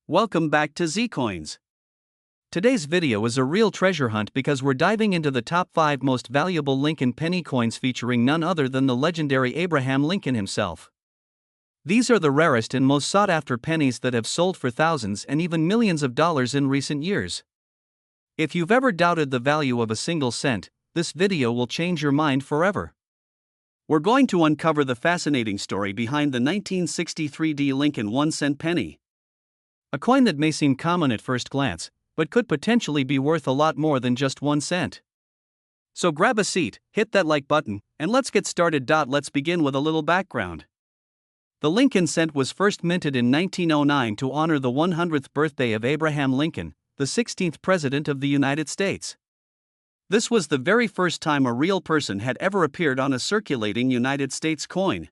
Welcome back to Zcoins. Today's video is a real treasure hunt because we're diving into the top 5 most valuable Lincoln penny coins featuring none other than the legendary Abraham Lincoln himself. These are the rarest and most sought after pennies that have sold for thousands and even millions of dollars in recent years. If you've ever doubted the value of a single cent, this video will change your mind forever. We're going to uncover the fascinating story behind the 1963 Lincoln 1-cent penny. A coin that may seem common at first glance, but could potentially be worth a lot more than just 1 cent. So grab a seat, hit that like button, and let's get started. Let's begin with a little background. The Lincoln cent was first minted in 1909 to honor the 100th birthday of Abraham Lincoln, the 16th President of the United States. This was the very first time a real person had ever appeared on a circulating United States coin.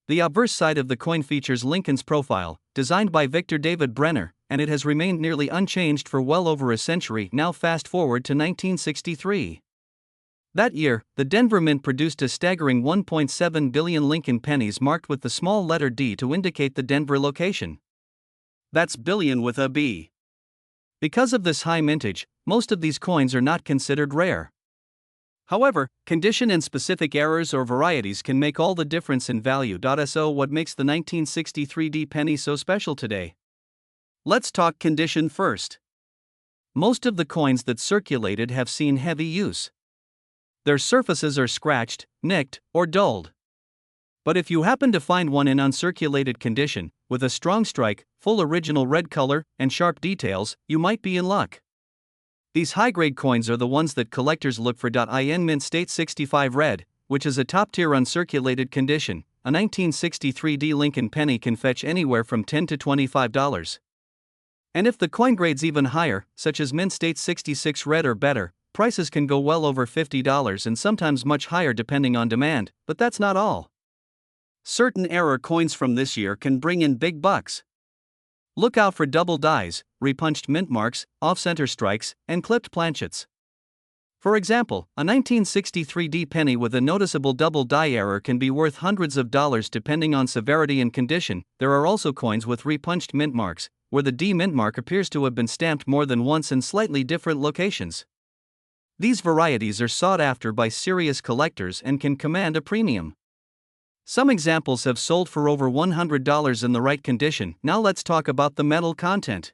The obverse side of the coin features Lincoln's profile, designed by Victor David Brenner, and it has remained nearly unchanged for well over a century. Now fast forward to 1963. That year, the Denver Mint produced a staggering 1.7 billion Lincoln pennies marked with the small letter D to indicate the Denver location. That's billion with a B. Because of this high mintage, most of these coins are not considered rare. However, condition and specific errors or varieties can make all the difference in value. So what makes the 1963 penny so special today? Let's talk condition first. Most of the coins that circulated have seen heavy use. Their surfaces are scratched, nicked, or dulled. But if you happen to find one in uncirculated condition, with a strong strike, full original red color, and sharp details, you might be in luck. These high-grade coins are the ones that collectors look for. In Mint State 65 Red, which is a top-tier uncirculated condition, a 1963 Lincoln penny can fetch anywhere from $10 to $25. And if the coin grade's even higher, such as Mint State 66 Red or better, prices can go well over $50 and sometimes much higher depending on demand. But that's not all. Certain error coins from this year can bring in big bucks. Look out for double dies, repunched mint marks, off-center strikes, and clipped planchets. For example, a 1963 penny with a noticeable double die error can be worth hundreds of dollars depending on severity and condition. There are also coins with repunched mint marks, where the D mint mark appears to have been stamped more than once in slightly different locations. These varieties are sought after by serious collectors and can command a premium. Some examples have sold for over $100 in the right condition. Now let's talk about the metal content.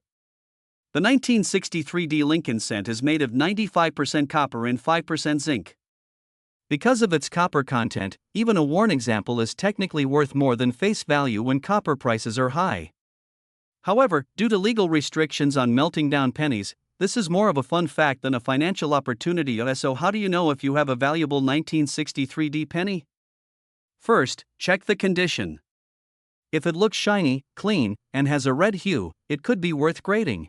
The 1963 Lincoln cent is made of 95% copper and 5% zinc. Because of its copper content, even a worn example is technically worth more than face value when copper prices are high. However, due to legal restrictions on melting down pennies, this is more of a fun fact than a financial opportunity. So how do you know if you have a valuable 1963 penny? First, check the condition. If it looks shiny, clean, and has a red hue, it could be worth grading.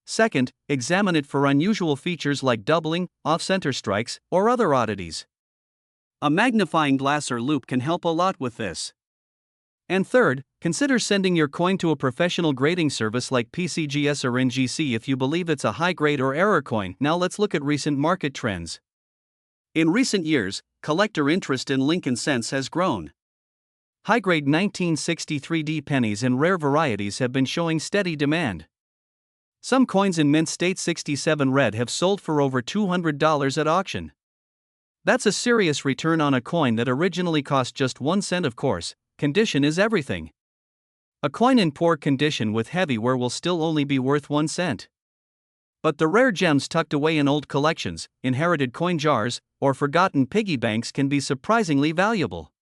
Second, examine it for unusual features like doubling, off-center strikes, or other oddities. A magnifying glass or loupe can help a lot with this. And third, consider sending your coin to a professional grading service like PCGS or NGC if you believe it's a high grade or error coin. Now let's look at recent market trends. In recent years, collector interest in Lincoln cents has grown. High-grade 1963 pennies and rare varieties have been showing steady demand. Some coins in Mint State 67 Red have sold for over $200 at auction. That's a serious return on a coin that originally cost just 1 cent. Of course, condition is everything. A coin in poor condition with heavy wear will still only be worth 1 cent. But the rare gems tucked away in old collections, inherited coin jars, or forgotten piggy banks can be surprisingly valuable.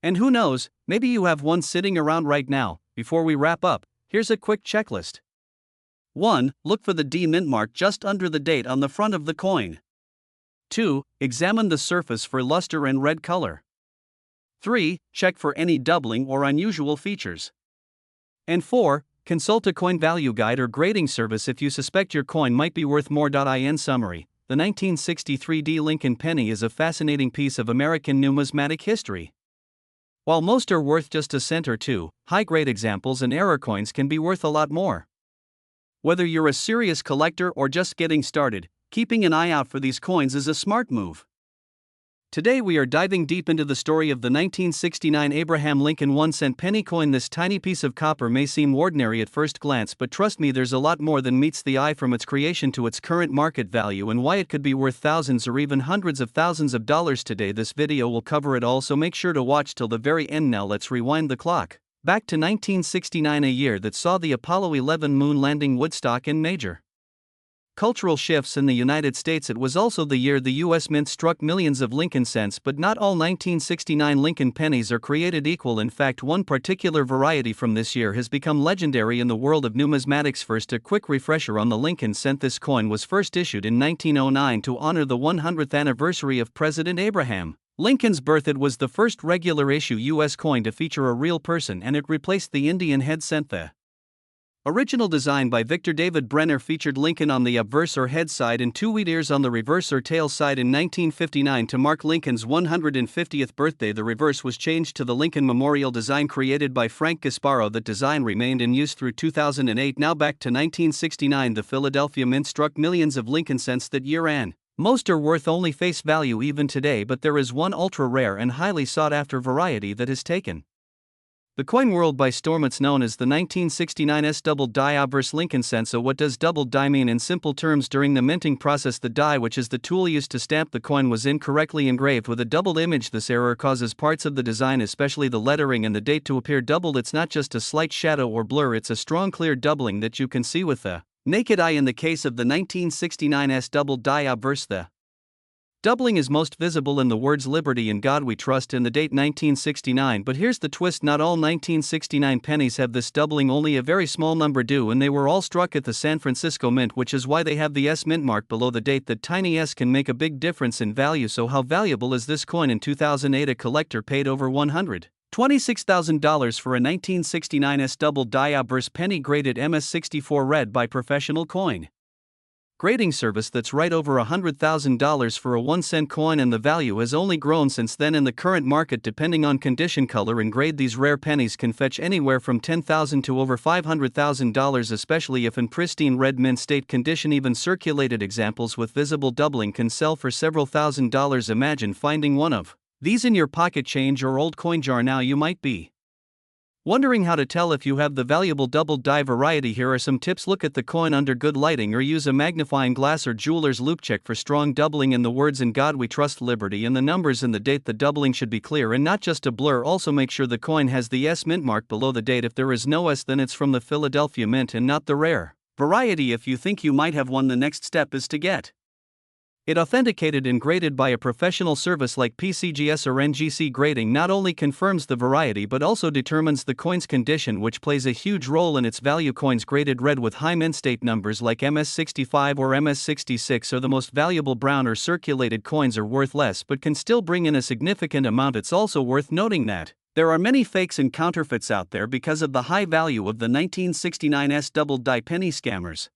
And who knows, maybe you have one sitting around right now. Before we wrap up, here's a quick checklist. 1. Look for the D mint mark just under the date on the front of the coin. 2. Examine the surface for luster and red color. 3. Check for any doubling or unusual features. And 4. Consult a coin value guide or grading service if you suspect your coin might be worth more. In summary, the 1963 Lincoln penny is a fascinating piece of American numismatic history. While most are worth just a cent or two, high-grade examples and error coins can be worth a lot more. Whether you're a serious collector or just getting started, keeping an eye out for these coins is a smart move. Today we are diving deep into the story of the 1969 Abraham Lincoln 1-cent penny coin. This tiny piece of copper may seem ordinary at first glance, but trust me, there's a lot more than meets the eye, from its creation to its current market value and why it could be worth thousands or even hundreds of thousands of dollars today. This video will cover it all, so make sure to watch till the very end. Now let's rewind the clock back to 1969, a year that saw the Apollo 11 moon landing, Woodstock, and major cultural shifts in the United States. It was also the year the U.S. Mint struck millions of Lincoln cents, but not all 1969 Lincoln pennies are created equal. In fact, one particular variety from this year has become legendary in the world of numismatics. First, a quick refresher on the Lincoln cent. This coin was first issued in 1909 to honor the 100th anniversary of President Abraham Lincoln's birth. It was the first regular issue U.S. coin to feature a real person, and it replaced the Indian head cent. The original design by Victor David Brenner featured Lincoln on the obverse or head side and two wheat ears on the reverse or tail side. In 1959, to mark Lincoln's 150th birthday, the reverse was changed to the Lincoln Memorial design created by Frank Gasparo. That design remained in use through 2008. Now back to 1969, the Philadelphia Mint struck millions of Lincoln cents that year, and most are worth only face value even today, but there is one ultra-rare and highly sought-after variety that has taken the coin world by storm. It's known as the 1969's double die obverse Lincoln cent. So what does double die mean? In simple terms, during the minting process, the die, which is the tool used to stamp the coin, was incorrectly engraved with a doubled image. This error causes parts of the design, especially the lettering and the date, to appear doubled. It's not just a slight shadow or blur, it's a strong clear doubling that you can see with the naked eye. In the case of the 1969's double die obverse, the doubling is most visible in the words "Liberty and God We Trust" and the date 1969. But here's the twist: not all 1969 pennies have this doubling, only a very small number do, and they were all struck at the San Francisco Mint, which is why they have the S mint mark below the date. That tiny S can make a big difference in value. So how valuable is this coin? In 2008, a collector paid over $126,000 for a 1969's double die obverse penny graded MS64 read by Professional Coin grading service. That's right over $100,000 for a 1-cent coin, and the value has only grown since then. In the current market, depending on condition, color, and grade, these rare pennies can fetch anywhere from $10,000 to over $500,000, especially if in pristine red mint state condition. Even circulated examples with visible doubling can sell for several $1,000s. Imagine finding one of these in your pocket change or old coin jar. Now you might be wondering how to tell if you have the valuable double die variety. Here are some tips: look at the coin under good lighting or use a magnifying glass or jeweler's loupe. Check for strong doubling in the words "In God We Trust, Liberty," and the numbers and the date. The doubling should be clear and not just a blur. Also make sure the coin has the S mint mark below the date. If there is no S, then it's from the Philadelphia Mint and not the rare variety. If you think you might have one, the next step is to get it authenticated and graded by a professional service like PCGS or NGC. Grading not only confirms the variety but also determines the coin's condition, which plays a huge role in its value. Coins graded red with high mint state numbers like MS65 or MS66 are the most valuable. Brown or circulated coins are worth less but can still bring in a significant amount. It's also worth noting that there are many fakes and counterfeits out there because of the high value of the 1969's double die penny. Scammers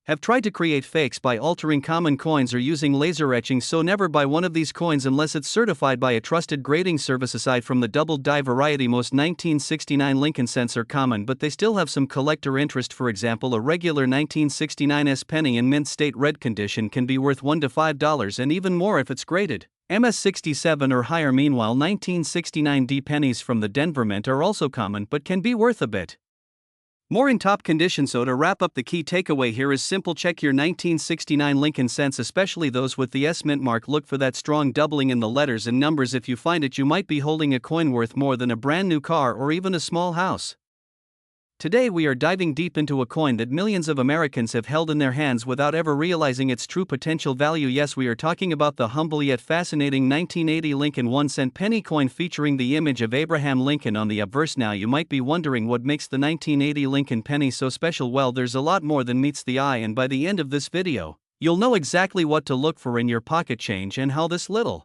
have tried to create fakes by altering common coins or using laser etching, so never buy one of these coins unless it's certified by a trusted grading service. Aside from the double die variety, most 1969 Lincoln cents are common, but they still have some collector interest. For example, a regular 1969's penny in mint state red condition can be worth $1 to $5 and even more if it's graded MS67 or higher. Meanwhile, 1969 D pennies from the Denver Mint are also common but can be worth a bit more in top condition. So to wrap up, the key takeaway here is simple: check your 1969 Lincoln cents, especially those with the S mint mark. Look for that strong doubling in the letters and numbers. If you find it, you might be holding a coin worth more than a brand new car or even a small house. Today we are diving deep into a coin that millions of Americans have held in their hands without ever realizing its true potential value. Yes, we are talking about the humble yet fascinating 1980 Lincoln 1-cent penny coin featuring the image of Abraham Lincoln on the obverse. Now you might be wondering what makes the 1980 Lincoln penny so special. Well, there's a lot more than meets the eye, and by the end of this video, you'll know exactly what to look for in your pocket change and how this little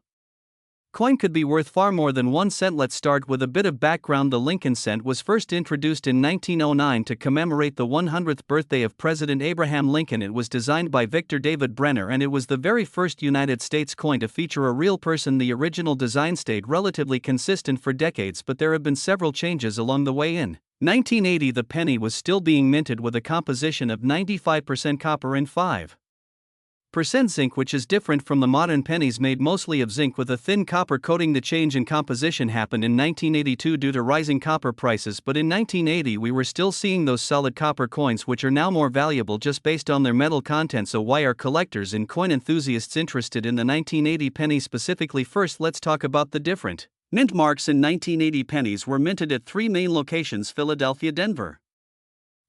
coin could be worth far more than 1 cent. Let's start with a bit of background. The Lincoln cent was first introduced in 1909 to commemorate the 100th birthday of President Abraham Lincoln. It was designed by Victor David Brenner, and it was the very first United States coin to feature a real person. The original design stayed relatively consistent for decades, but there have been several changes along the way. In 1980, the penny was still being minted with a composition of 95% copper and 5% Percent zinc, which is different from the modern pennies made mostly of zinc with a thin copper coating. The change in composition happened in 1982 due to rising copper prices, but in 1980 we were still seeing those solid copper coins, which are now more valuable just based on their metal content. So why are collectors and coin enthusiasts interested in the 1980 penny specifically? First, let's talk about the different mint marks. In 1980 pennies were minted at three main locations: Philadelphia, Denver,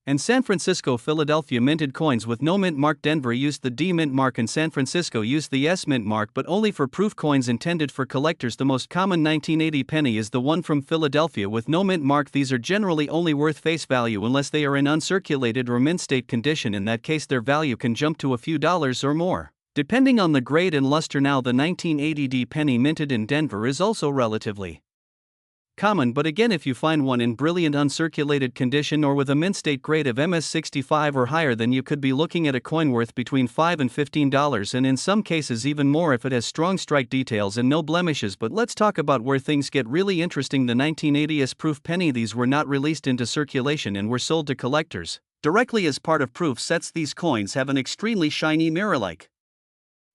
and San Francisco. Philadelphia minted coins with no mint mark. Denver used the D mint mark and San Francisco used the S mint mark, but only for proof coins intended for collectors. The most common 1980 penny is the one from Philadelphia with no mint mark. These are generally only worth face value unless they are in uncirculated or mint state condition. In that case, their value can jump to a few dollars or more, depending on the grade and luster. Now, the 1980 D penny minted in Denver is also relatively common, but again, if you find one in brilliant uncirculated condition or with a mint state grade of MS65 or higher, then you could be looking at a coin worth between $5 and $15, and in some cases even more if it has strong strike details and no blemishes. But let's talk about where things get really interesting. The 1980 S proof penny. These were not released into circulation and were sold to collectors directly as part of proof sets. These coins have an extremely shiny mirror-like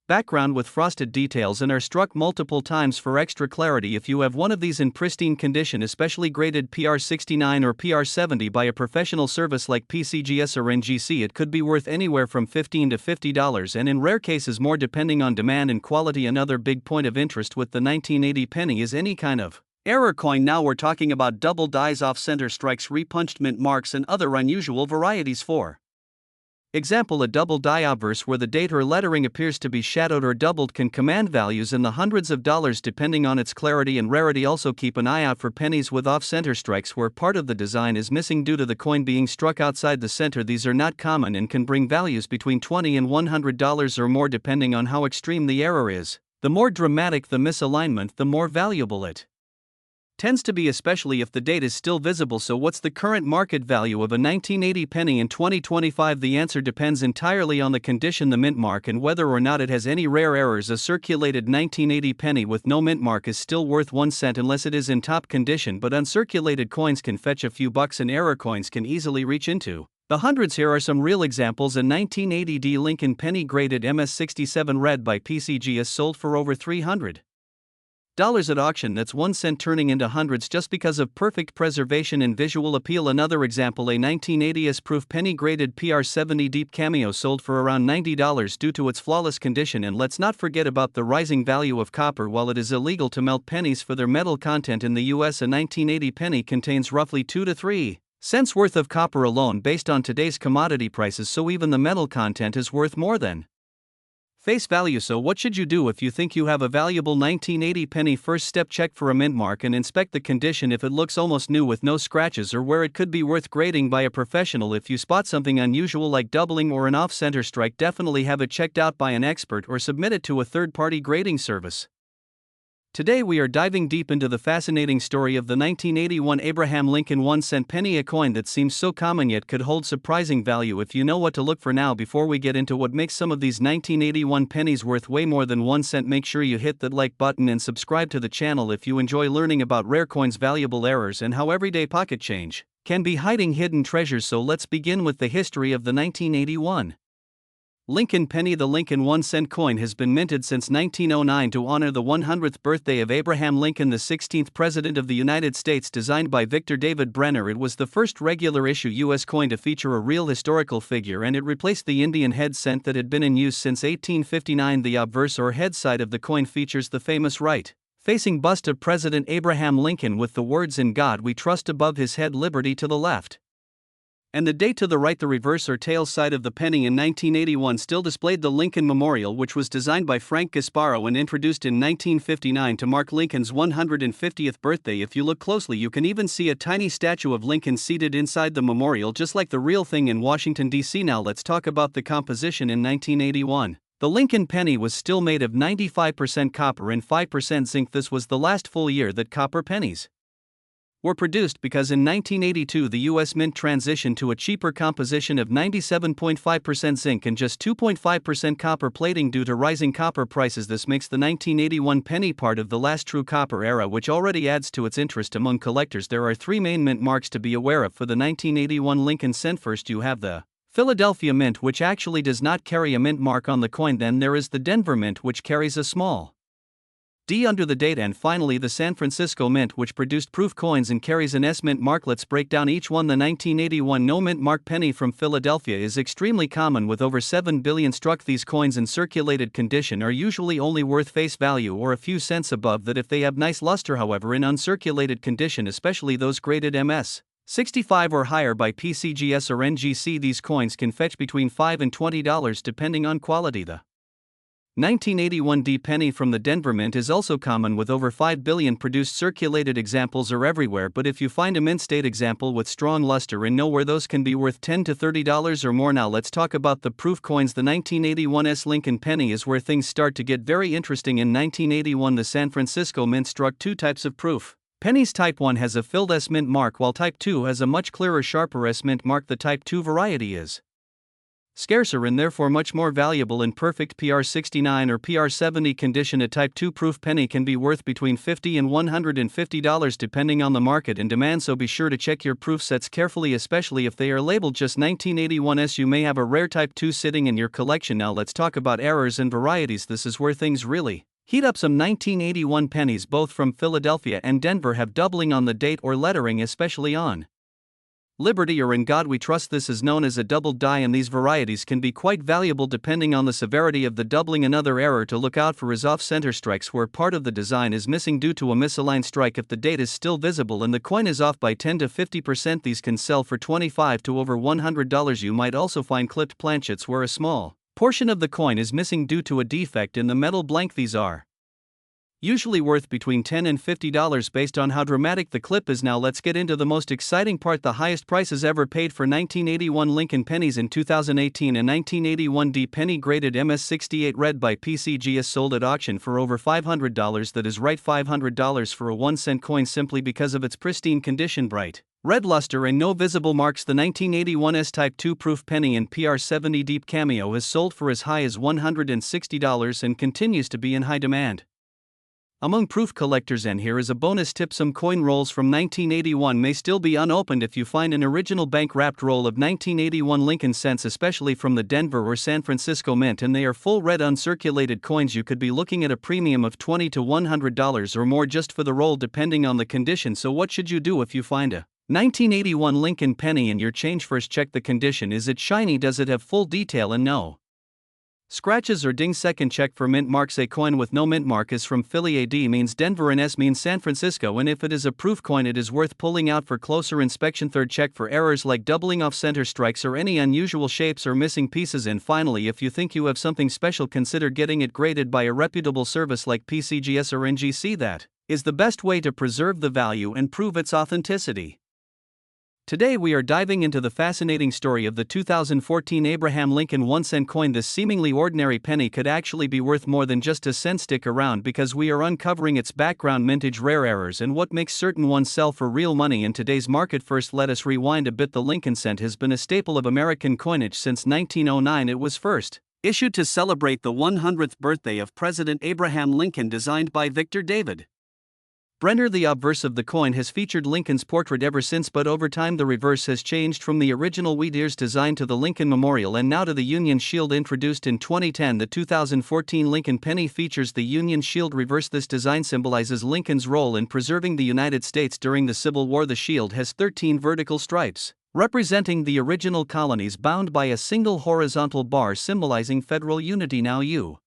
background with frosted details and are struck multiple times for extra clarity. If you have one of these in pristine condition, especially graded PR69 or PR70 by a professional service like PCGS or NGC, it could be worth anywhere from $15 to $50, and in rare cases more, depending on demand and quality. Another big point of interest with the 1980 penny is any kind of error coin. Now we're talking about double dies, off-center strikes, repunched mint marks, and other unusual varieties. For example, a double die obverse where the date or lettering appears to be shadowed or doubled can command values in the hundreds of dollars depending on its clarity and rarity. Also keep an eye out for pennies with off-center strikes where part of the design is missing due to the coin being struck outside the center. These are not common and can bring values between $20 and $100 or more depending on how extreme the error is. The more dramatic the misalignment, the more valuable it tends to be, especially if the date is still visible. So what's the current market value of a 1980 penny in 2025? The answer depends entirely on the condition, the mint mark, and whether or not it has any rare errors. A circulated 1980 penny with no mint mark is still worth 1 cent unless it is in top condition, but uncirculated coins can fetch a few bucks and error coins can easily reach into the hundreds. Here are some real examples. A 1980 D Lincoln penny graded MS67 red by PCGS sold for over $300 at auction. That's 1 cent turning into hundreds just because of perfect preservation and visual appeal. Another example, a 1980 S proof penny graded PR70 deep cameo sold for around $90 due to its flawless condition. And let's not forget about the rising value of copper. While it is illegal to melt pennies for their metal content in the US, a 1980 penny contains roughly 2 to 3 cents worth of copper alone based on today's commodity prices, so even the metal content is worth more than face value. So what should you do if you think you have a valuable 1980 penny? First step, check for a mint mark and inspect the condition. If it looks almost new with no scratches or where it could be worth grading by a professional. If you spot something unusual like doubling or an off-center strike, definitely have it checked out by an expert or submit it to a third-party grading service. Today we are diving deep into the fascinating story of the 1981 Abraham Lincoln 1 cent penny, a coin that seems so common yet could hold surprising value if you know what to look for. Now, before we get into what makes some of these 1981 pennies worth way more than 1 cent, make sure you hit that like button and subscribe to the channel if you enjoy learning about rare coins, valuable errors, and how everyday pocket change can be hiding hidden treasures. So let's begin with the history of the 1981 Lincoln penny. The Lincoln 1 cent coin has been minted since 1909 to honor the 100th birthday of Abraham Lincoln, the 16th President of the United States. Designed by Victor David Brenner, it was the first regular issue U.S. coin to feature a real historical figure, and it replaced the Indian head cent that had been in use since 1859. The obverse or head side of the coin features the famous right-facing bust of President Abraham Lincoln with the words "In God We Trust" above his head, liberty to the left, and the date to the right. The reverse or tail side of the penny in 1981 still displayed the Lincoln Memorial, which was designed by Frank Gasparo and introduced in 1959 to mark Lincoln's 150th birthday. If you look closely, you can even see a tiny statue of Lincoln seated inside the memorial, just like the real thing in Washington, D.C. Now let's talk about the composition. In 1981, the Lincoln penny was still made of 95% copper and 5% zinc. This was the last full year that copper pennies were produced, because in 1982 the U.S. Mint transitioned to a cheaper composition of 97.5% zinc and just 2.5% copper plating due to rising copper prices. This makes the 1981 penny part of the last true copper era, which already adds to its interest among collectors. There are three main mint marks to be aware of for the 1981 Lincoln cent. First, you have the Philadelphia Mint, which actually does not carry a mint mark on the coin. Then there is the Denver Mint, which carries a small D under the date, and finally the San Francisco Mint, which produced proof coins and carries an S mint mark. Let's break down each one. The 1981 no mint mark penny from Philadelphia is extremely common with over 7 billion struck. These coins in circulated condition are usually only worth face value or a few cents above that if they have nice luster. However, in uncirculated condition, especially those graded MS 65 or higher by PCGS or NGC, these coins can fetch between $5 and $20 depending on quality. The 1981 D penny from the Denver Mint is also common with over 5 billion produced. Circulated examples are everywhere, but if you find a mint state example with strong luster and nowhere, those can be worth $10 to $30 or more. Now let's talk about the proof coins. The 1981 S Lincoln penny is where things start to get very interesting. In 1981, the San Francisco Mint struck two types of proof pennies. Type 1 has a filled S mint mark, while Type 2 has a much clearer, sharper S mint mark. The Type 2 variety is scarcer and therefore much more valuable in perfect PR69 or PR70 condition. A Type 2 proof penny can be worth between $50 and $150 depending on the market and demand, so be sure to check your proof sets carefully, especially if they are labeled just 1981S. You may have a rare Type 2 sitting in your collection. Now let's talk about errors and varieties. This is where things really heat up. Some 1981 pennies, both from Philadelphia and Denver, have doubling on the date or lettering, especially on Liberty or In God We Trust. This is known as a doubled die, and these varieties can be quite valuable depending on the severity of the doubling. Another error to look out for is off-center strikes, where part of the design is missing due to a misaligned strike. If the date is still visible and the coin is off by 10 to 50%, these can sell for $25 to over $100. You might also find clipped planchets where a small portion of the coin is missing due to a defect in the metal blank. These are usually worth between $10 and $50 based on how dramatic the clip is. Now let's get into the most exciting part: the highest prices ever paid for 1981 Lincoln pennies. In 2018, a 1981 D penny graded MS68 red by PCGS sold at auction for over $500. That is right, $500 for a 1-cent coin, simply because of its pristine condition, bright red luster, and no visible marks. The 1981 S Type 2 proof penny in PR70 Deep Cameo has sold for as high as $160 and continues to be in high demand among proof collectors. And here is a bonus tip: some coin rolls from 1981 may still be unopened. If you find an original bank-wrapped roll of 1981 Lincoln cents, especially from the Denver or San Francisco Mint, and they are full red uncirculated coins, you could be looking at a premium of $20 to $100 or more just for the roll, depending on the condition. So what should you do if you find a 1981 Lincoln penny in your change? First, check the condition. Is it shiny? Does it have full detail and no scratches or dings? Second, check for mint marks. A coin with no mint mark is from Philly. A D means Denver and S means San Francisco, and if it is a proof coin, it is worth pulling out for closer inspection. Third, check for errors like doubling off center strikes or any unusual shapes or missing pieces. And finally, if you think you have something special, consider getting it graded by a reputable service like PCGS or NGC. That is the best way to preserve the value and prove its authenticity. Today we are diving into the fascinating story of the 2014 Abraham Lincoln 1-cent coin. This seemingly ordinary penny could actually be worth more than just a cent. Stick around because we are uncovering its background, mintage, rare errors, and what makes certain ones sell for real money in today's market. First, let us rewind a bit. The Lincoln cent has been a staple of American coinage since 1909. It was first issued to celebrate the 100th birthday of President Abraham Lincoln, designed by Victor David Brenner. The obverse of the coin has featured Lincoln's portrait ever since, but over time the reverse has changed from the original wheat ears design to the Lincoln Memorial and now to the Union Shield. Introduced in 2010, the 2014 Lincoln penny features the Union Shield reverse. This design symbolizes Lincoln's role in preserving the United States during the Civil War. The shield has 13 vertical stripes, representing the original colonies, bound by a single horizontal bar symbolizing federal unity. Now you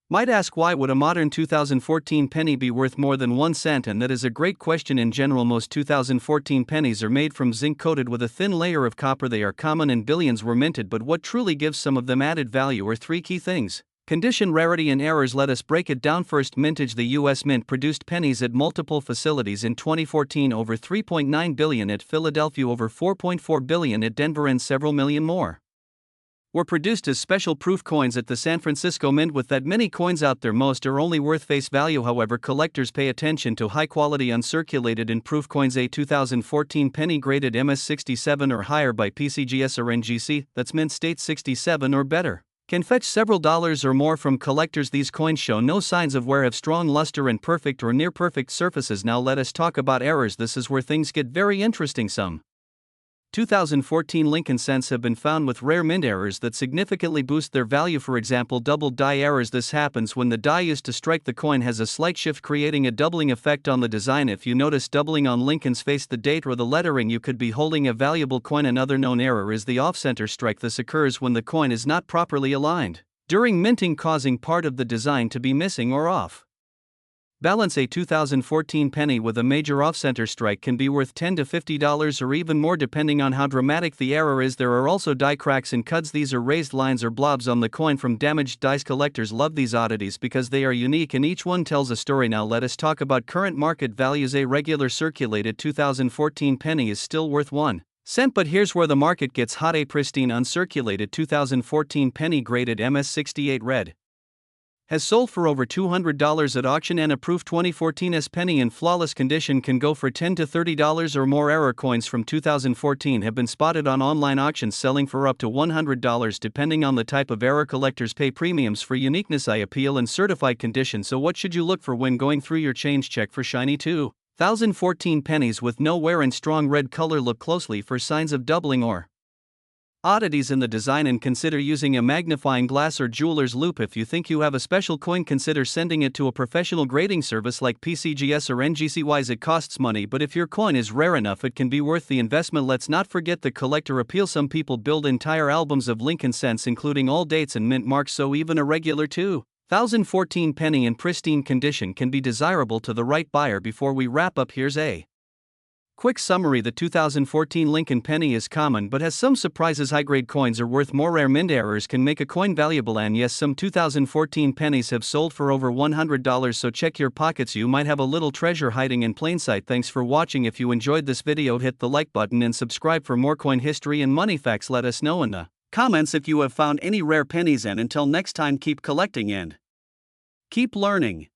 might ask, why would a modern 2014 penny be worth more than 1 cent? And that is a great question. In general, most 2014 pennies are made from zinc coated with a thin layer of copper. They are common and billions were minted, but what truly gives some of them added value are three key things: condition, rarity, and errors. Let us break it down. First, mintage. The U.S. Mint produced pennies at multiple facilities in 2014, over 3.9 billion at Philadelphia, over 4.4 billion at Denver, and several million more were produced as special proof coins at the San Francisco Mint. With that many coins out there, most are only worth face value. However, collectors pay attention to high-quality uncirculated and proof coins. A 2014 penny graded MS67 or higher by PCGS or NGC, that's mint state 67 or better, can fetch several dollars or more from collectors. These coins show no signs of wear, have strong luster, and perfect or near perfect surfaces. Now let us talk about errors. This is where things get very interesting. Some 2014 Lincoln cents have been found with rare mint errors that significantly boost their value. For example, doubled die errors. This happens when the die used to strike the coin has a slight shift, creating a doubling effect on the design. If you notice doubling on Lincoln's face, the date or the lettering, you could be holding a valuable coin. Another known error is the off-center strike. This occurs when the coin is not properly aligned during minting, causing part of the design to be missing or off balance. A 2014 penny with a major off-center strike can be worth $10 to $50 or even more depending on how dramatic the error is. There are also die cracks and cuts. These are raised lines or blobs on the coin from damaged dies. Collectors love these oddities because they are unique and each one tells a story. Now let us talk about current market values. A regular circulated 2014 penny is still worth 1 cent, but here's where the market gets hot. A pristine uncirculated 2014 penny graded MS68 red has sold for over $200 at auction, and a proof 2014's penny in flawless condition can go for $10 to $30 or more. Error coins from 2014 have been spotted on online auctions selling for up to $100 depending on the type of error. Collectors pay premiums for uniqueness, eye appeal, and certified condition. So what should you look for when going through your change? Check for shiny 2014 pennies with no wear and strong red color. Look closely for signs of doubling or oddities in the design and consider using a magnifying glass or jeweler's loupe. If you think you have a special coin, consider sending it to a professional grading service like PCGS or NGC. It costs money, but if your coin is rare enough, it can be worth the investment. Let's not forget the collector appeal. Some people build entire albums of Lincoln cents including all dates and mint marks, so even a regular 2014 penny in pristine condition can be desirable to the right buyer. Before we wrap up, here's a quick summary. The 2014 Lincoln penny is common but has some surprises. High-grade coins are worth more. Rare mint errors can make a coin valuable, and yes, some 2014 pennies have sold for over $100, so check your pockets. You might have a little treasure hiding in plain sight. Thanks for watching. If you enjoyed this video, hit the like button and subscribe for more coin history and money facts. Let us know in the comments if you have found any rare pennies, and until next time, keep collecting and keep learning.